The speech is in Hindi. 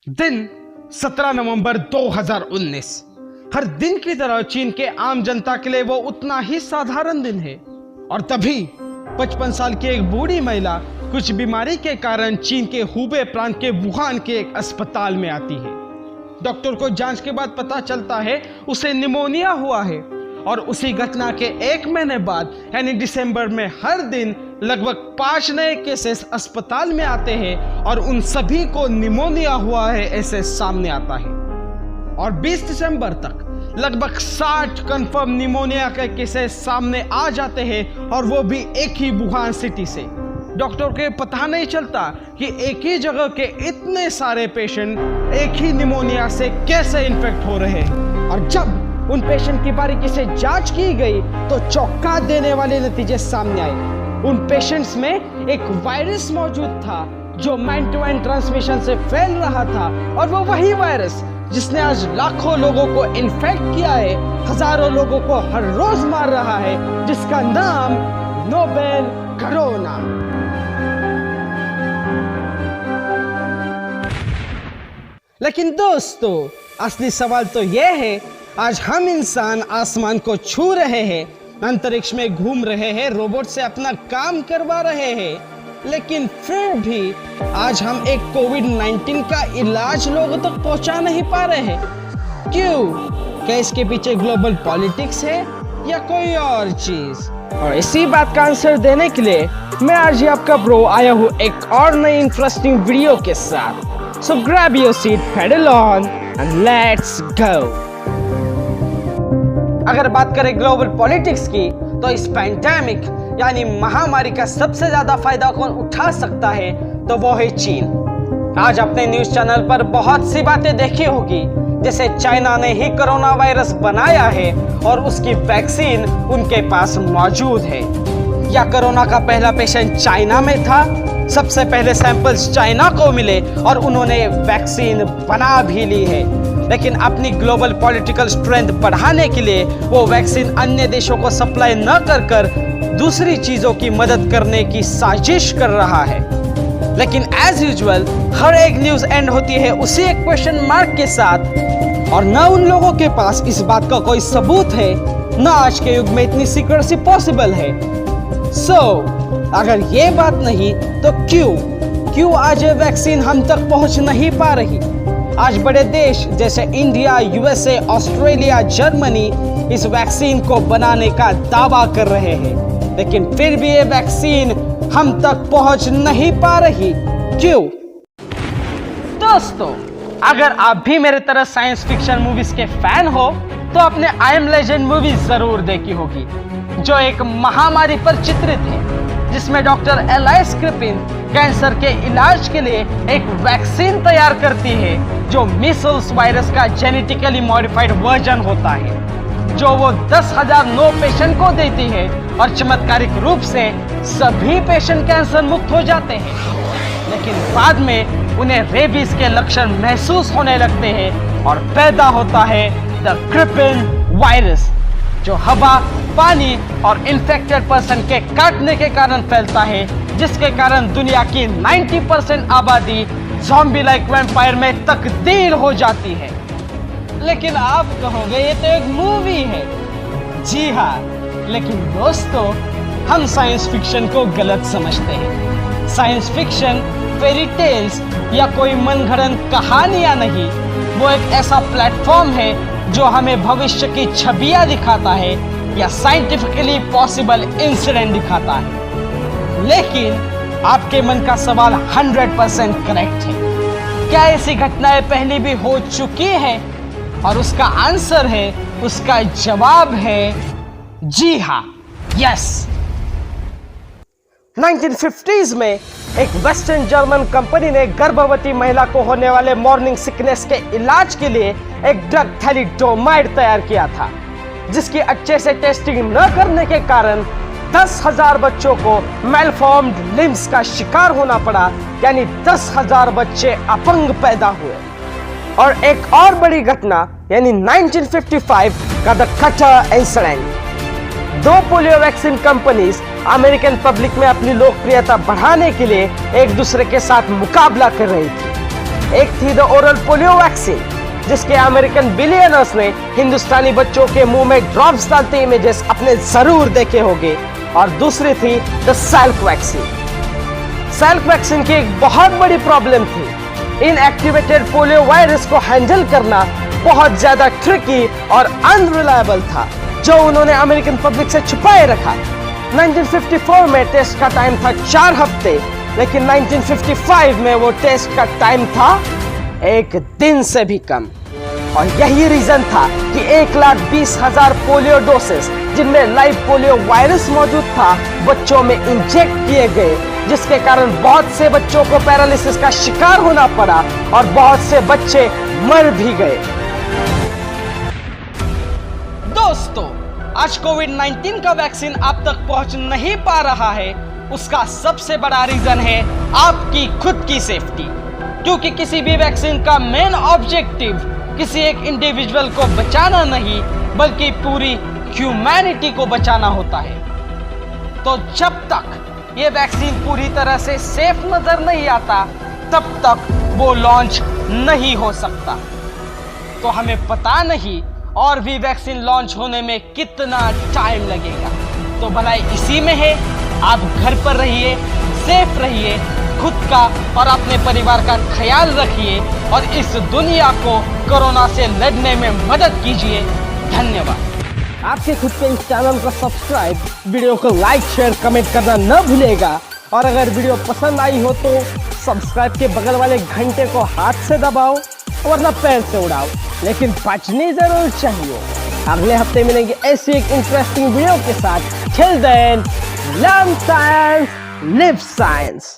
दिन 17 नवंबर 2019। हर दिन की तरह चीन के आम जनता के लिए वो उतना ही साधारण दिन है। और तभी 55 साल की एक बूढ़ी महिला कुछ बीमारी के कारण चीन के हुबे प्रांत के वुहान के एक अस्पताल में आती है। डॉक्टर को जांच के बाद पता चलता है उसे निमोनिया हुआ है। और उसी घटना के एक महीने बाद यानी दिसंबर में हर दिन लगभग 5 नए केसेस अस्पताल में आते हैं और उन सभी को निमोनिया हुआ है ऐसे सामने आता है। और 20 दिसंबर तक लगभग 60 कंफर्म निमोनिया के केसेस सामने आ जाते हैं और वो भी एक ही वुहान सिटी से। डॉक्टर को पता नहीं चलता कि एक ही जगह के इतने सारे पेशेंट एक ही निमोनिया से कैसे इन्फेक्ट हो रहे हैं। और जब उन पेशेंट की बारीकी से जांच की गई तो चौंका देने वाले नतीजे सामने आए। उन पेशेंट्स में एक वायरस मौजूद था जो मैन टू मैन ट्रांसमिशन से फैल रहा था। और वो वही वायरस जिसने आज लाखों लोगों को इन्फेक्ट किया है, हजारों लोगों को हर रोज मार रहा है, जिसका नाम नोवेल कोरोना। लेकिन दोस्तों, असली सवाल तो यह है, आज हम इंसान आसमान को छू रहे हैं, अंतरिक्ष में घूम रहे हैं, रोबोट से अपना काम करवा रहे हैं, लेकिन फिर भी आज हम एक कोविड-19 का इलाज लोगों तक पहुंचा नहीं पा रहे हैं। क्यों? क्या इसके पीछे ग्लोबल पॉलिटिक्स है या कोई और चीज? और इसी बात का आंसर देने के लिए मैं आज आपका ब्रो आया हूँ एक और नई इंटरेस्टिंग वीडियो के साथ। So grab your seat, pedal on and let's go। अगर बात करें ग्लोबल पॉलिटिक्स की तो इस पैंडेमिक यानी महामारी का सबसे ज्यादा फायदा कौन उठा सकता है तो वो है चीन। आज अपने न्यूज चैनल पर बहुत सी बातें देखी होगी, जैसे चाइना ने ही कोरोना वायरस बनाया है और उसकी वैक्सीन उनके पास मौजूद है, या कोरोना का पहला पेशेंट चाइना में था, सबसे पहले सैंपल्स चाइना को मिले और उन्होंने वैक्सीन बना भी ली है। लेकिन अपनी ग्लोबल पॉलिटिकल स्ट्रेंथ बढ़ाने के लिए वो वैक्सीन अन्य देशों को सप्लाई न कर दूसरी चीजों की मदद करने की साजिश कर रहा है। लेकिन एज यूजुअल हर एक न्यूज एंड होती है उसी एक क्वेश्चन मार्क के साथ, और न उन लोगों के पास इस बात का कोई सबूत है, न आज के युग में इतनी सीक्रेसी पॉसिबल है। अगर ये बात नहीं तो क्यों आज ये वैक्सीन हम तक पहुंच नहीं पा रही? आज बड़े देश जैसे इंडिया, यूएसए, ऑस्ट्रेलिया, जर्मनी इस वैक्सीन को बनाने का दावा कर रहे हैं, लेकिन फिर भी ये वैक्सीन हम तक पहुंच नहीं पा रही। क्यों? दोस्तों, अगर आप भी मेरे तरह साइंस फिक्शन मूवीज के फैन हो तो आपने आई एम लेजेंड मूवी जरूर देखी होगी, जो एक महामारी पर चित्रित है, जिसमें डॉक्टर एलाइस क्रिपिन कैंसर के इलाज के लिए एक वैक्सीन तैयार करती है जो मीजल्स वायरस का जेनेटिकली मॉडिफाइड वर्जन होता है, जो वो 10,000 नो पेशेंट को देती है और चमत्कारिक रूप से सभी पेशेंट कैंसर मुक्त हो जाते हैं। लेकिन बाद में उन्हें रेबीज के लक्षण महसूस होने लगते हैं और पैदा होता है द क्रिपिन वायरस, जो हवा, पानी और इन्फेक्टेड पर्सन के काटने के कारण फैलता है, जिसके कारण दुनिया की 90% आबादी ज़ॉम्बी लाइक वैम्पायर में तब्दील हो जाती है। लेकिन आप कहोगे ये तो एक मूवी है। जी हाँ, लेकिन दोस्तों, हम साइंस फिक्शन को गलत समझते हैं। साइंस फिक्शन फेरी टेल्स या कोई मनगढ़ंत कहानियां नहीं, वो एक ऐसा प्लेटफॉर्म है जो हमें भविष्य की छवियां दिखाता है या साइंटिफिकली पॉसिबल इंसिडेंट दिखाता है। लेकिन आपके मन का सवाल 100% करेक्ट है। क्या ऐसी घटनाएं पहले भी हो चुकी हैं? और उसका आंसर है, उसका जवाब है जी हाँ, यस। 1950s में एक वेस्टर्न जर्मन कंपनी ने गर्भवती महिला को होने वाले मॉर्निंग सिकनेस के इलाज के लिए एक ड्रग थैलिडोमाइड तैयार किया था, जिसकी अच्छे से टेस्टिंग न करने के कारण 10,000 बच्चों को मेलफॉर्म्ड लिम्स का शिकार होना पड़ा, यानी 10,000 बच्चे अपंग पैदा हुए। और एक और बड़ी घटना यानी 1955 का the cutter incident. 2 polio vaccine companies American public में अपनी लोकप्रियता बढ़ाने के लिए एक दूसरे के साथ मुकाबला कर रही थी। एक थी द ओरल पोलियो वैक्सीन, जिसके अमेरिकन बिलियनर्स ने हिंदुस्तानी बच्चों के मुंह में ड्रॉप्स डालते इमेजेस अपने जरूर देखे होंगे। और दूसरी थी द सैल्क वैक्सीन। सैल्क वैक्सीन की एक बहुत बड़ी प्रॉब्लम थी, इनएक्टिवेटेड पोलियो वायरस को हैंडल करना बहुत ज्यादा ट्रिकी और अनरिलायबल था, जो उन्होंने अमेरिकन पब्लिक से छुपाए रखा। 1954 में टेस्ट का टाइम था 4 हफ्ते, लेकिन 1955 में वो टेस्ट का टाइम था 1 दिन से भी कम। और यही रीजन था कि 1,20,000 पोलियो डोसेस, जिनमें लाइव पोलियो वायरस मौजूद था, बच्चों में इंजेक्ट किए गए, जिसके कारण बहुत से बच्चों को पैरालिसिस का शिकार होना पड़ा और बहुत से बच्चे मर भी गए। दोस्तों, आज कोविड-19 का वैक्सीन आप तक पहुंच नहीं पा रहा है, उसका सबसे बड़ा रीजन है आपकी खुद की सेफ्टी। क्योंकि किसी भी वैक्सीन का मेन ऑब्जेक्टिव किसी एक इंडिविजुअल को बचाना नहीं, बल्कि पूरी ह्यूमैनिटी को बचाना होता है। तो जब तक ये वैक्सीन पूरी तरह से सेफ नजर नहीं आता, तब तक वो लॉन्च नहीं हो सकता। तो हमें पता नहीं और भी वैक्सीन लॉन्च होने में कितना टाइम लगेगा। तो भलाई इसी में है, आप घर पर रहिए, सेफ रहिए, खुद का और अपने परिवार का ख्याल रखिए और इस दुनिया को कोरोना से लड़ने में मदद कीजिए। धन्यवाद। आपके खुद के इस चैनल को सब्सक्राइब, वीडियो को लाइक, शेयर, कमेंट करना न भूलेगा। और अगर वीडियो पसंद आई हो तो सब्सक्राइब के बगल वाले घंटे को हाथ से दबाओ वरना पैर से उड़ाओ, लेकिन बचनी जरूर चाहिए। अगले हफ्ते मिलेंगे ऐसी एक इंटरेस्टिंग वीडियो के साथ। Till then, learn science, live science.